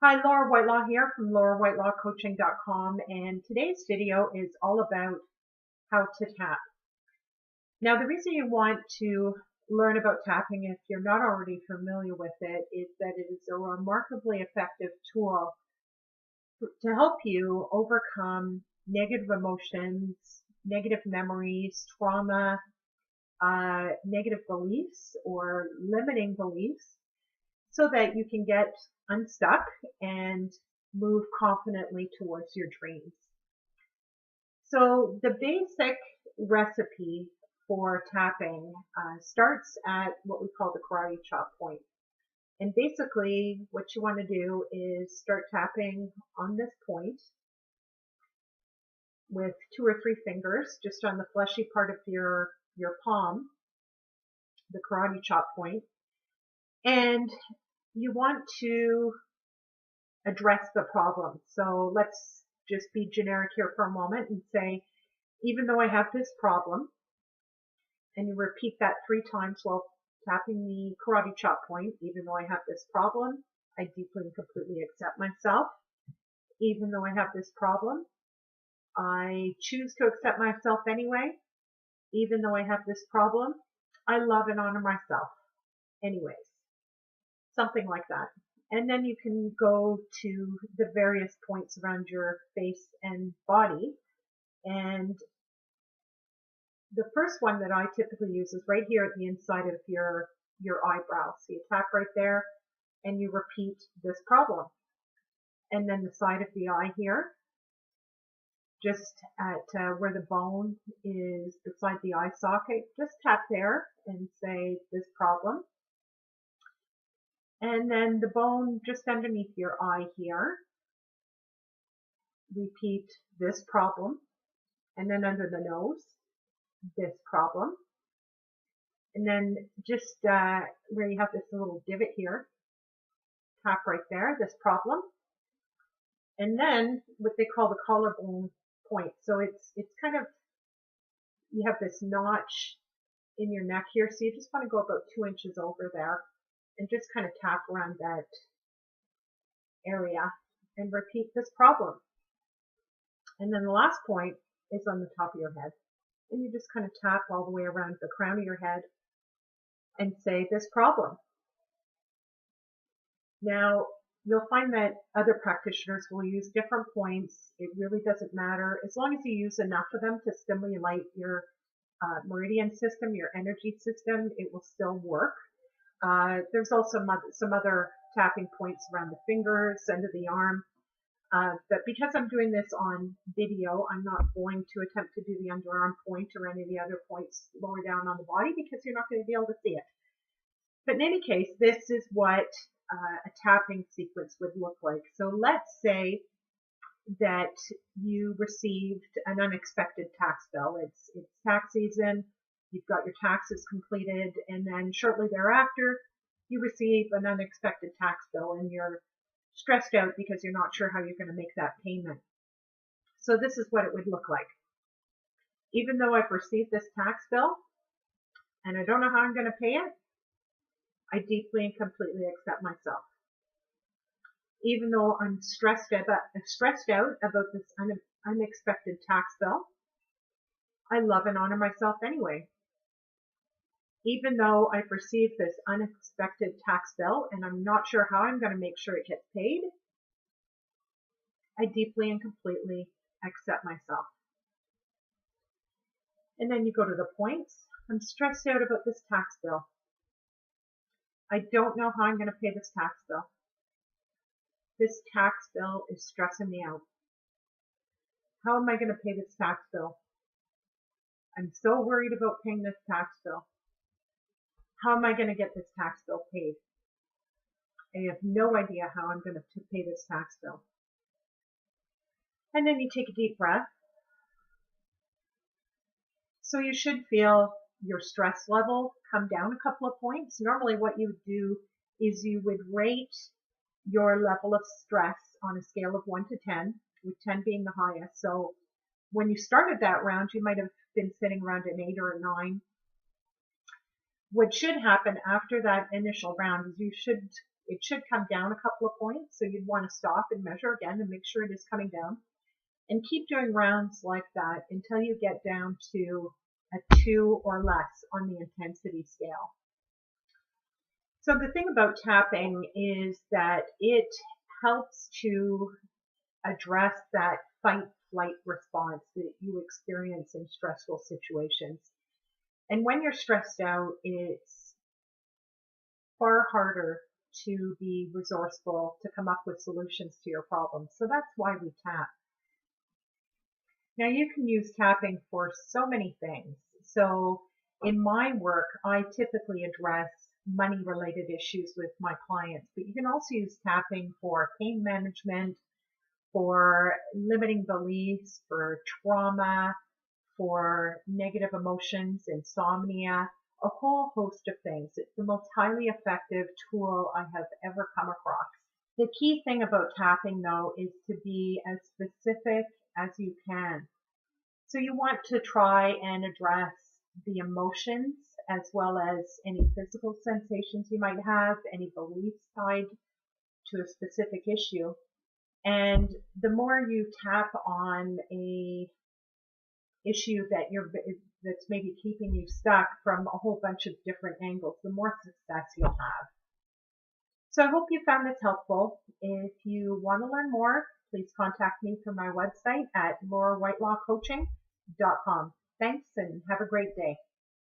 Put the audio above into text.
Hi, Laura Whitelaw here from laurawhitelawcoaching.com, and today's video is all about how to tap. Now, the reason you want to learn about tapping, if you're not already familiar with it, is that it is a remarkably effective tool to help you overcome negative emotions, negative memories, trauma, negative beliefs, or limiting beliefs, so that you can get unstuck and move confidently towards your dreams. So the basic recipe for tapping starts at what we call the karate chop point. And basically what you want to do is start tapping on this point with 2 or 3 fingers just on the fleshy part of your palm, the karate chop point. And you want to address the problem. So let's just be generic here for a moment and say, even though I have this problem, and you repeat that 3 times while tapping the karate chop point, even though I have this problem, I deeply and completely accept myself. Even though I have this problem, I choose to accept myself anyway. Even though I have this problem, I love and honor myself anyways. Something like that. And then you can go to the various points around your face and body. And the first one that I typically use is right here at the inside of your eyebrow. So you tap right there and you repeat this problem. And then the side of the eye here, just at where the bone is beside the eye socket, just tap there and say this problem. And then the bone just underneath your eye here, repeat this problem. And then under the nose, this problem. And then just where you have this little divot here, tap right there, this problem. And then what they call the collarbone point. So it's kind of, you have this notch in your neck here. So you just want to go about 2 inches over there and just kind of tap around that area and repeat this problem. And then the last point is on the top of your head. And you just kind of tap all the way around the crown of your head and say this problem. Now, you'll find that other practitioners will use different points. It really doesn't matter. As long as you use enough of them to stimulate your meridian system, your energy system, it will still work. There's also some other tapping points around the fingers, under the arm. But because I'm doing this on video, I'm not going to attempt to do the underarm point or any of the other points lower down on the body because you're not going to be able to see it. But in any case, this is what a tapping sequence would look like. So let's say that you received an unexpected tax bill. It's tax season, you've got your taxes completed, and then shortly thereafter, you receive an unexpected tax bill and you're stressed out because you're not sure how you're going to make that payment. So this is what it would look like. Even though I've received this tax bill and I don't know how I'm going to pay it, I deeply and completely accept myself. Even though I'm stressed out about this unexpected tax bill, I love and honor myself anyway. Even though I've received this unexpected tax bill and I'm not sure how I'm going to make sure it gets paid, I deeply and completely accept myself. And then you go to the points. I'm stressed out about this tax bill. I don't know how I'm going to pay this tax bill. This tax bill is stressing me out. How am I going to pay this tax bill? I'm so worried about paying this tax bill. How am I going to get this tax bill paid? I have no idea how I'm going to pay this tax bill. And then you take a deep breath. So you should feel your stress level come down a couple of points. Normally what you would do is you would rate your level of stress on a scale of 1 to 10, with 10 being the highest. So when you started that round, you might have been sitting around an 8 or a 9. What should happen after that initial round is you should it should come down a couple of points. So you'd want to stop and measure again and make sure it is coming down. And keep doing rounds like that until you get down to a 2 or less on the intensity scale. So the thing about tapping is that it helps to address that fight-flight response that you experience in stressful situations. And when you're stressed out, it's far harder to be resourceful, to come up with solutions to your problems. So that's why we tap. Now you can use tapping for so many things. So in my work, I typically address money-related issues with my clients, but you can also use tapping for pain management, for limiting beliefs, for trauma, for negative emotions, insomnia, a whole host of things. It's the most highly effective tool I have ever come across. The key thing about tapping, though, is to be as specific as you can. So you want to try and address the emotions as well as any physical sensations you might have, any beliefs tied to a specific issue. And the more you tap on a issue that's maybe keeping you stuck from a whole bunch of different angles, the more success you'll have. So I hope you found this helpful. If you want to learn more, please contact me through my website at laurawhitelawcoaching.com. Thanks and have a great day.